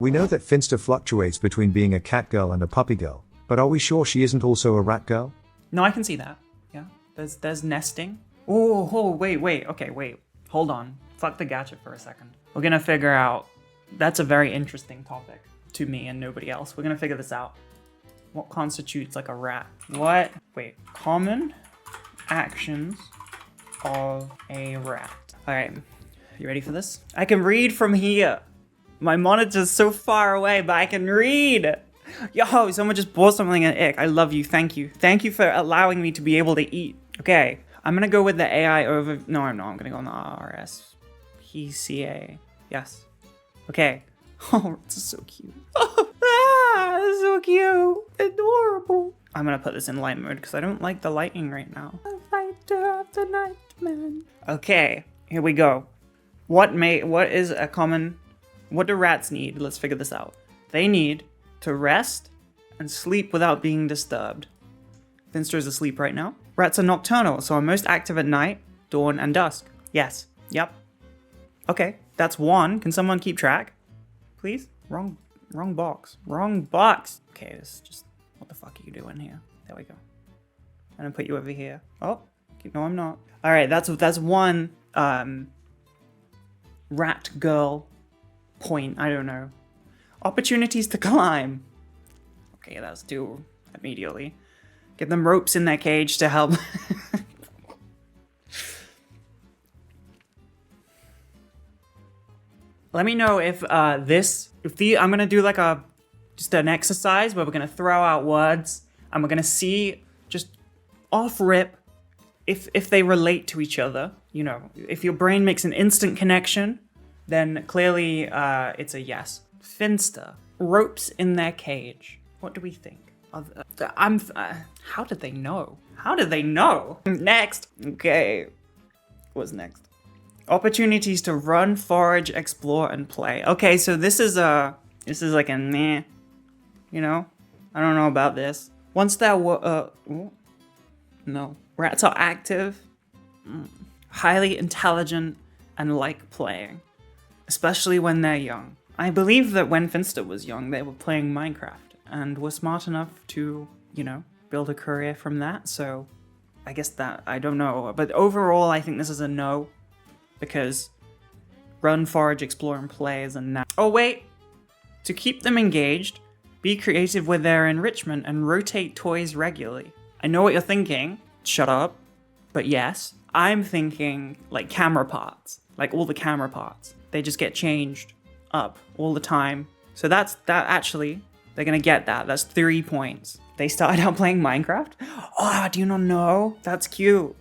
We know that Finnster fluctuates between being a cat girl and a puppy girl, but are we sure she isn't also a rat girl? No, I can see that. Yeah, there's nesting. Oh, wait. Okay, wait. Hold on. Fuck the gadget for a second. We're gonna figure out. That's a very interesting topic to me and nobody else. We're gonna figure this out. What constitutes like a rat? What? Wait. Common actions of a rat. All right. You ready for this? I can read from here. My monitor's so far away, but I can read. Yo, someone just bought something at Ick. I love you. Thank you. Thank you for allowing me to be able to eat. Okay. I'm gonna go with the AI over. No, I'm not. I'm gonna go on the RSPCA. Yes. Okay. Oh, this is so cute. This is so cute. Adorable. I'm gonna put this in light mode because I don't like the lighting right now. The fighter of the night, man. Okay, here we go. What do rats need? Let's figure this out. They need to rest and sleep without being disturbed. Finnster is asleep right now. Rats are nocturnal, so are most active at night, dawn, and dusk. Yes. Yep. Okay, that's one. Can someone keep track? Please? Wrong box. Wrong box. Okay, this is just... What the fuck are you doing here? There we go. I'm gonna put you over here. Oh, no, I'm not. All right, that's one rat girl point. I don't know. Opportunities to climb. Okay, that's two immediately. Get them ropes in their cage to help. Let me know if I'm gonna do like just an exercise where we're gonna throw out words and we're gonna see just off rip if they relate to each other. You know, if your brain makes an instant connection, then clearly it's a yes. Finnster, ropes in their cage. What do we think? How did they know? How did they know? Next. Okay. What's next? Opportunities to run, forage, explore, and play. Okay, so this is like a meh. You know? I don't know about this. Once they're no. Rats are active, highly intelligent, and like playing. Especially when they're young. I believe that when Finnster was young, they were playing Minecraft and were smart enough to, you know, build a career from that. So I guess that, I don't know. But overall, I think this is a no. Because run, forage, explore, and play is a no. Oh, wait. To keep them engaged, be creative with their enrichment and rotate toys regularly. I know what you're thinking. Shut up. But yes, I'm thinking like camera parts. Like all the camera parts. They just get changed up all the time. So that actually, they're gonna get that. That's 3 points. They started out playing Minecraft? Oh, do you not know? That's cute.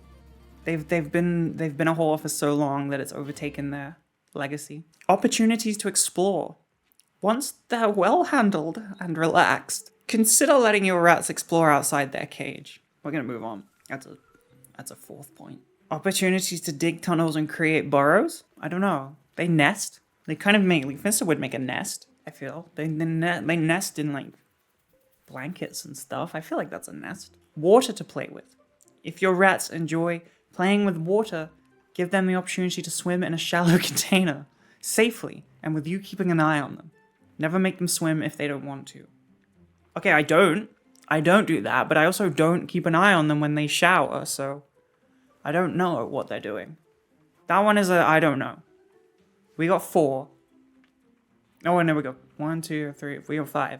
They've been a whore for so long that it's overtaken their legacy. Opportunities to explore. Once they're well handled and relaxed, consider letting your rats explore outside their cage. We're gonna move on. That's a 4th point. Opportunities to dig tunnels and create burrows? I don't know. They nest. They kind of make, like Finnster would make a nest, I feel. They nest in like blankets and stuff. I feel like that's a nest. Water to play with. If your rats enjoy playing with water, give them the opportunity to swim in a shallow container, safely, and with you keeping an eye on them. Never make them swim if they don't want to. Okay, I don't do that, but I also don't keep an eye on them when they shower, so I don't know what they're doing. That one is I don't know. We got 4. Oh, and there we go. 1, 2, 3, we got 5.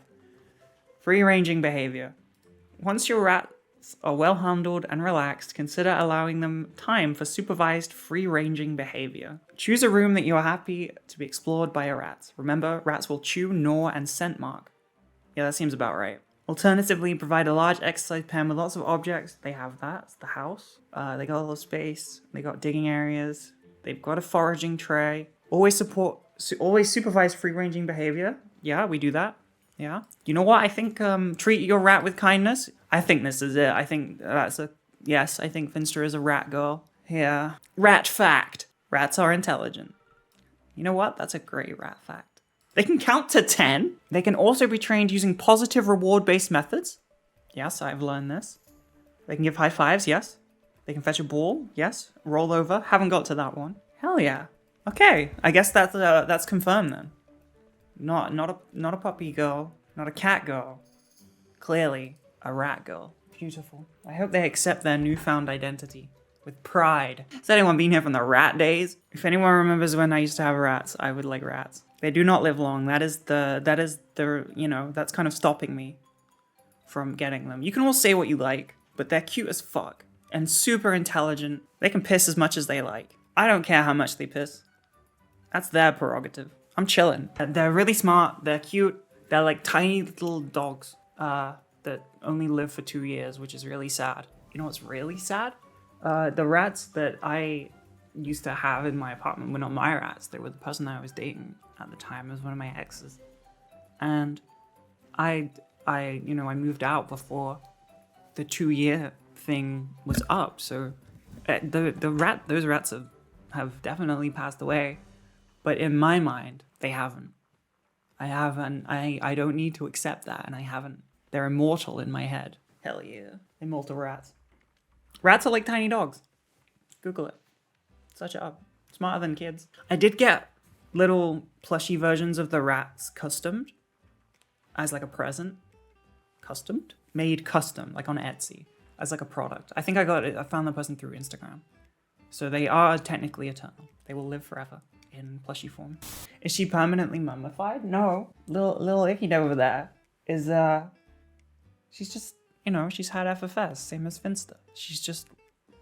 Free-ranging behavior. Once your rats are well handled and relaxed, consider allowing them time for supervised free-ranging behavior. Choose a room that you are happy to be explored by your rats. Remember, rats will chew, gnaw, and scent mark. Yeah, that seems about right. Alternatively, provide a large exercise pen with lots of objects. They have that. It's the house. They got a lot of space. They got digging areas. They've got a foraging tray. Always supervise free-ranging behavior. Yeah, we do that. Yeah. You know what? I think treat your rat with kindness. I think this is it. I think that's a... Yes, I think Finnster is a rat girl. Yeah. Rat fact. Rats are intelligent. You know what? That's a great rat fact. They can count to 10. They can also be trained using positive reward-based methods. Yes, I've learned this. They can give high fives. Yes. They can fetch a ball. Yes. Roll over. Haven't got to that one. Hell yeah. Okay. I guess that's confirmed then. Not a puppy girl, not a cat girl. Clearly, a rat girl. Beautiful. I hope they accept their newfound identity with pride. Has anyone been here from the rat days? If anyone remembers when I used to have rats, I would like rats. They do not live long. That is the that's kind of stopping me from getting them. You can all say what you like, but they're cute as fuck and super intelligent. They can piss as much as they like. I don't care how much they piss. That's their prerogative. I'm chilling. They're really smart. They're cute. They're like tiny little dogs that only live for 2 years, which is really sad. You know what's really sad? The rats that I used to have in my apartment were not my rats. They were the person I was dating at the time. It was one of my exes. And I moved out before the 2-year thing was up. So those rats have definitely passed away. But in my mind, they haven't. I don't need to accept that, and I haven't. They're immortal in my head. Hell yeah. Immortal rats. Rats are like tiny dogs. Google it. Search it up. Smarter than kids. I did get little plushy versions of the rats customed as like a present. Customed? Made custom, like on Etsy, as like a product. I think I found the person through Instagram. So they are technically eternal. They will live forever in plushie form. Is she permanently mummified? No. Little Icky over there is, she's just, she's had FFS, same as Finnster. She's just,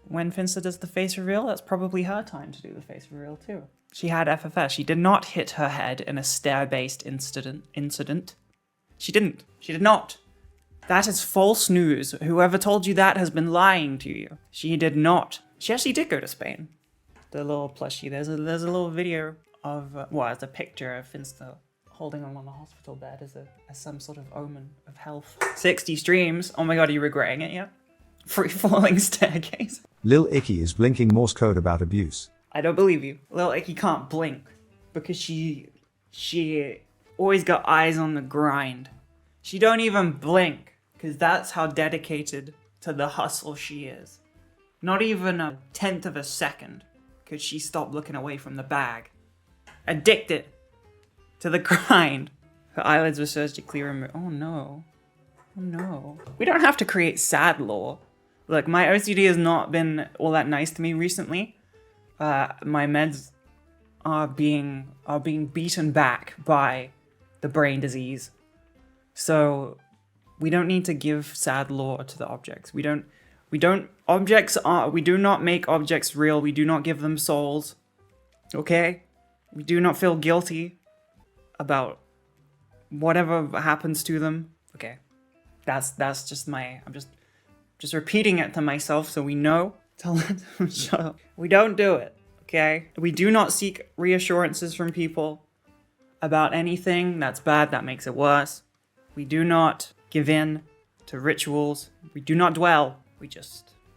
when Finnster does the face reveal, that's probably her time to do the face reveal too. She had FFS. She did not hit her head in a stair-based incident. She didn't. She did not. That is false news. Whoever told you that has been lying to you. She did not. She actually did go to Spain. The little plushie. There's a little video of, it's a picture of Finnster holding him on the hospital bed as some sort of omen of health. 60 streams. Oh my god, are you regretting it yet? Free falling staircase. Lil Icky is blinking Morse code about abuse. I don't believe you. Lil Icky can't blink because she always got eyes on the grind. She don't even blink because that's how dedicated to the hustle she is. Not even a 1/10 of a second could she stop looking away from the bag. Addicted to the grind. Her eyelids were surgically removed. Oh no. Oh no. We don't have to create sad lore. Look, my OCD has not been all that nice to me recently. My meds are being beaten back by the brain disease. So we don't need to give sad lore to the objects. We do not make objects real. We do not give them souls. Okay? We do not feel guilty about whatever happens to them. Okay. That's just I'm just repeating it to myself so we know. Tell them to shut up. We don't do it. Okay? We do not seek reassurances from people about anything that's bad that makes it worse. We do not give in to rituals. We do not dwell.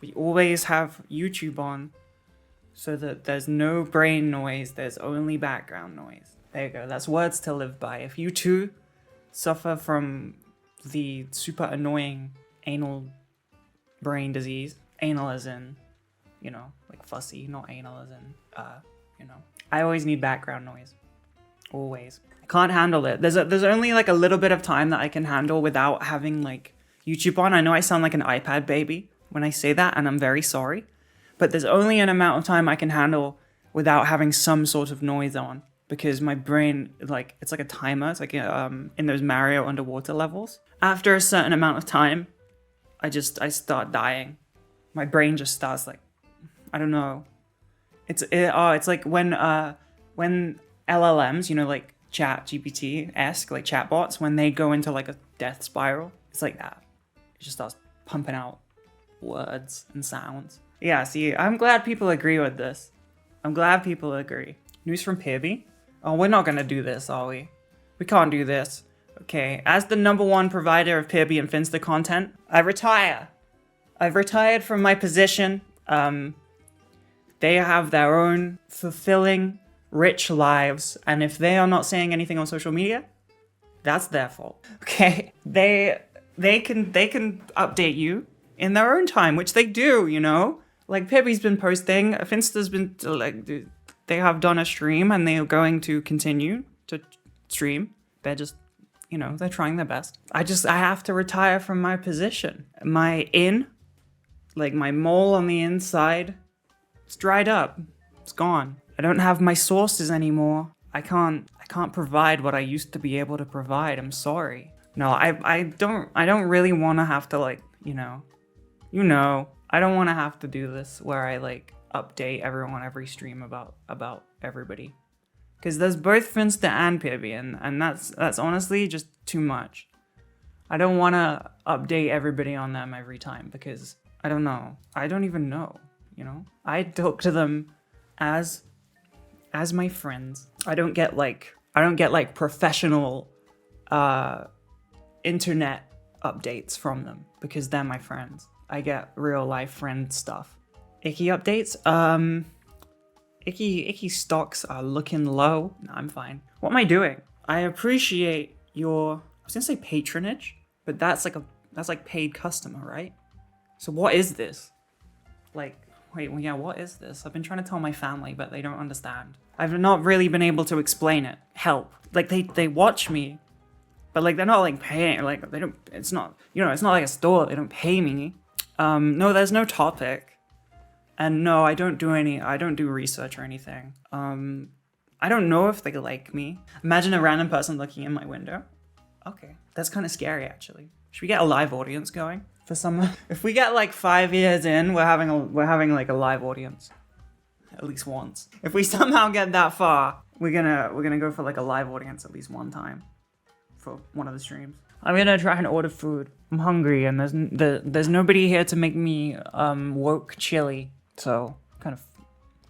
We always have YouTube on so that there's no brain noise, there's only background noise. There you go, that's words to live by. If you too suffer from the super annoying anal brain disease, anal as in, like fussy, not anal as in, I always need background noise. Always. I can't handle it. There's only like a little bit of time that I can handle without having like YouTube on. I know I sound like an iPad baby when I say that, and I'm very sorry. But there's only an amount of time I can handle without having some sort of noise on. Because my brain, like, it's like a timer. It's like in those Mario underwater levels. After a certain amount of time, I start dying. My brain just starts like, I don't know. It's like when LLMs, like Chat GPT-esque, like chatbots, when they go into like a death spiral, it's like that. It just starts pumping out words and sounds. Yeah, see, I'm glad people agree with this. I'm glad people agree. News from Pibby. Oh, we're not gonna do this, are we? We can't do this. Okay, as the #1 provider of Pibby and Finnster content, I retire. I've retired from my position. They have their own fulfilling, rich lives, and if they are not saying anything on social media, that's their fault. Okay, they can update you in their own time, which they do, Like Pibby's been posting, Finnster's been like they have done a stream and they are going to continue to stream. They're just, they're trying their best. I have to retire from my position. My mole on the inside, it's dried up. It's gone. I don't have my sources anymore. I can't provide what I used to be able to provide. I'm sorry. No, I don't really want to have to I don't want to have to do this where I update everyone every stream about everybody. Because there's both Finnster and Pibby, and that's honestly just too much. I don't want to update everybody on them every time because I don't know. I don't even know, I talk to them as my friends. I don't get professional internet updates from them because they're my friends. I get real life friend stuff. Icky updates? Icky stocks are looking low. No, I'm fine. What am I doing? I appreciate your, I was gonna say patronage, but that's like paid customer, right? So what is this? What is this? I've been trying to tell my family, but they don't understand. I've not really been able to explain it. Help. They watch me, but they're not paying. They don't. It's not. It's not like a store. They don't pay me. No, there's no topic, and no, I don't do research or anything. I don't know if they like me. Imagine a random person looking in my window. Okay, that's kind of scary actually. Should we get a live audience going for someone? If we get 5 years in, we're having a live audience. At least once. If we somehow get that far, we're gonna go for a live audience at least one time for one of the streams. I'm gonna try and order food. I'm hungry and there's nobody here to make me woke chili, so kind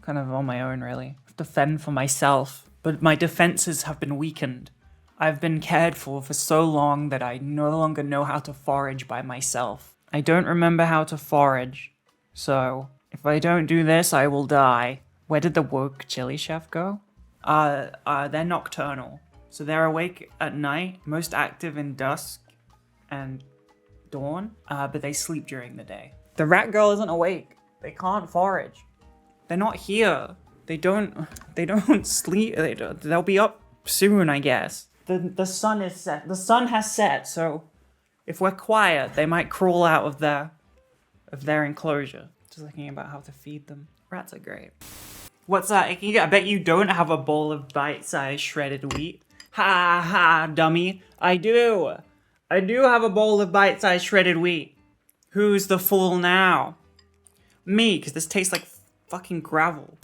of on my own really. I have to fend for myself, but my defenses have been weakened. I've been cared for so long that I no longer know how to forage by myself. I don't remember how to forage, so if I don't do this, I will die. Where did the woke chili chef go? They're nocturnal. So they're awake at night, most active in dusk and dawn, but they sleep during the day. The Ratgirl isn't awake. They can't forage. They're not here. They don't sleep. They'll be up soon, I guess. The sun is set. The sun has set, so if we're quiet, they might crawl out of their enclosure. Just thinking about how to feed them. Rats are great. What's that, Icky? I bet you don't have a bowl of bite-sized shredded wheat. Ha ha, dummy. I do. I do have a bowl of bite-sized shredded wheat. Who's the fool now? Me, because this tastes like fucking gravel.